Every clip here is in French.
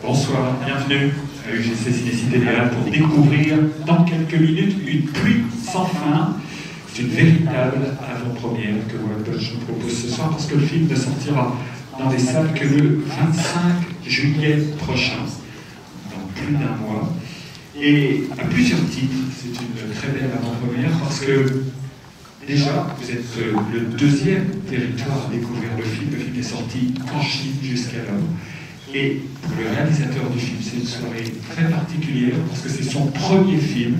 Bonsoir, bienvenue à UGC Cinécité des Halles pour découvrir dans quelques minutes Une pluie sans fin. C'est une véritable avant-première que Walt Budge nous propose ce soir parce que le film ne sortira dans les salles que le 25 juillet prochain, dans plus d'un mois. Et à plusieurs titres, c'est une très belle avant-première parce que déjà, vous êtes le deuxième territoire à découvrir le film. Le film est sorti en Chine jusqu'alors. Et pour le réalisateur du film, c'est une soirée très particulière parce que c'est son premier film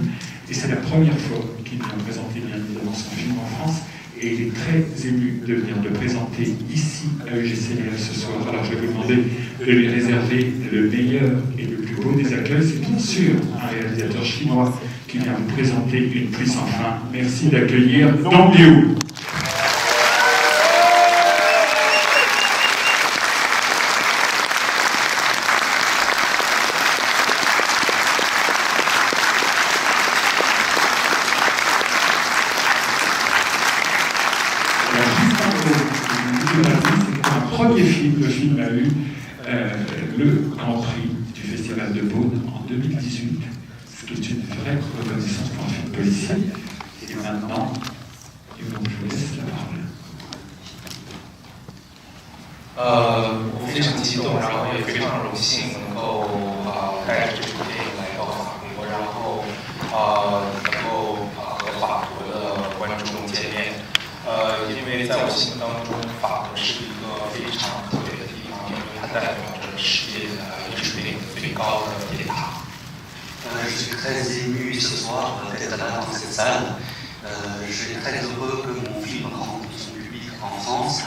et c'est la première fois qu'il vient présenter bien évidemment son film en France. Et il est très ému de venir le présenter ici à UGC ce soir. Alors je vais vous demander de lui réserver le meilleur et le plus beau des accueils. C'est bien sûr un réalisateur chinois qui vient vous présenter Une pluie sans fin. Merci d'accueillir Dong Liu. Le film a eu le Grand Prix du Festival de Beaune en 2018, ce qui est une vraie reconnaissance pour un film policier. Et maintenant, je vous laisse la parole. 我非常激动，然后也非常荣幸能够带着这部电影来到法国，然后能够和法国的观众见面。因为在我心目当中，法国是一个非常特别的地方，因为它代表着世界艺术电影最高的殿堂。Je suis très ému ce soir d'être là dans cette salle. Je suis très heureux que mon film rencontre son public en France.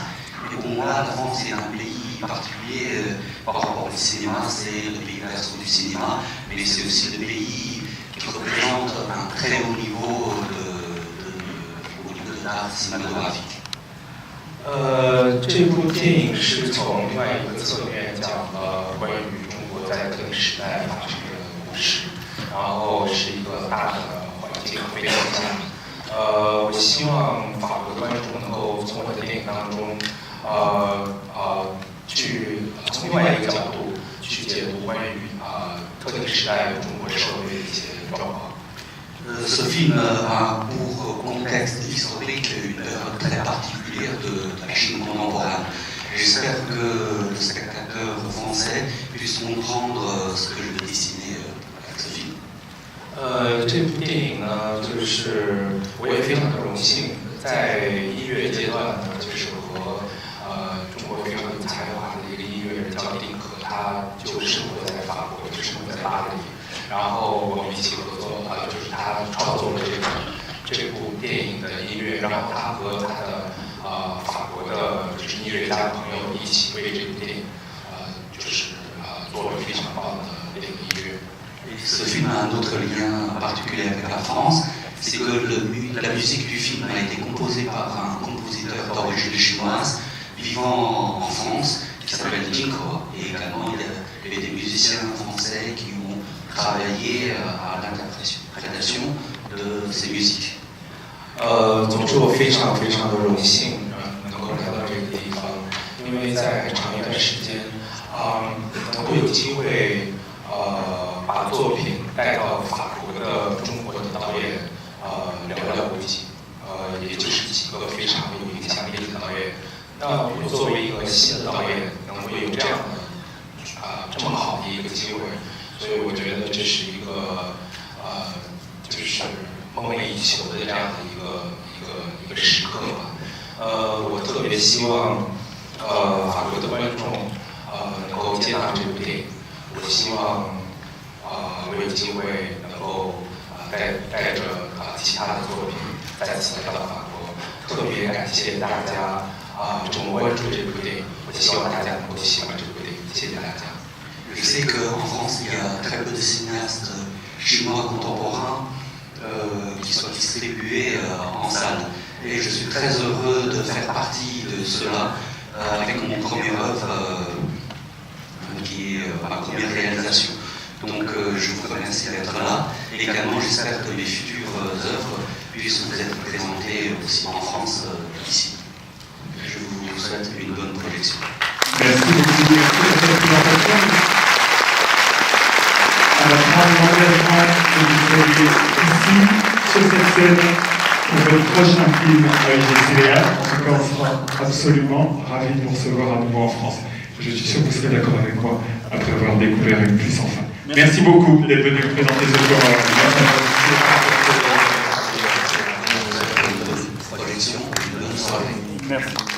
Et pour moi, la France est un pays particulier par rapport au cinéma. C'est le pays berceau du cinéma, mais c'est aussi le pays qui représente un très haut niveau de l'art cinématographique. 这部电影是从另外一个侧面讲了关于中国在特定时代发生的故事，然后是一个大的环境背景下，我希望法国的观众能够从我的电影当中，去从另外一个角度去解读关于特定时代中国社会的一些状况。Ce film a pour contexte historique une période très particulière de la Chine contemporaine. J'espère que le spectateur français puisse comprendre ce que je veux dessiner avec ce film. 这部电影呢，就是我也非常的荣幸，在音乐阶段呢，就是和中国非常有才华的一个音乐人叫丁可，他就生活在法国，就生活在巴黎。然后我们一起合作，就是他创作了这部电影的音乐，然后他和他的法国的就是音乐家朋友一起为这部电影就是做了非常棒的电影音乐。Ce film a un autre lien particulier avec la France, c'est que la musique du film a été composée par un compositeur d'origine chinoise vivant en France qui s'appelle Jinko, et également il y a des musiciens français qui ont travaillé à l'interprétation de ces musiques. 总之我非常非常的荣幸能够来到这个地方，因为在很长一段时间能够有机会把作品带到法国的中国的导演寥寥无几，也就是几个非常有影响力的导演。那我作为一个新的导演，能够有这样的这么好的一个机会，所以我觉得这是一个就是梦寐以求的这样的一个时刻吧。我特别希望法国的观众能够接纳这部电影。我希望我有机会能够带着其他的作品再次来到法国。特别感谢大家这么关注这部电影，我希望大家能够喜欢这部电影。谢谢大家。Je sais qu'en France, il y a très peu de cinéastes chinois contemporains qui sont distribués en salle. Et je suis très heureux de faire partie de cela avec mon première œuvre, qui est ma première réalisation. Donc je vous remercie d'être là. Et également, j'espère que mes futures œuvres puissent vous être présentées aussi en France ici. Je vous souhaite une bonne projection. Merci beaucoup. engagement que vous soyez ici, sur cette scène, pour votre prochain film à UGCA. En tout cas, on sera absolument ravis de vous recevoir à nouveau en France. Je suis sûr que vous serez d'accord avec moi après avoir découvert Une pluie sans fin. Merci beaucoup d'être venu me présenter ce film. Projection, bonne soirée. Merci.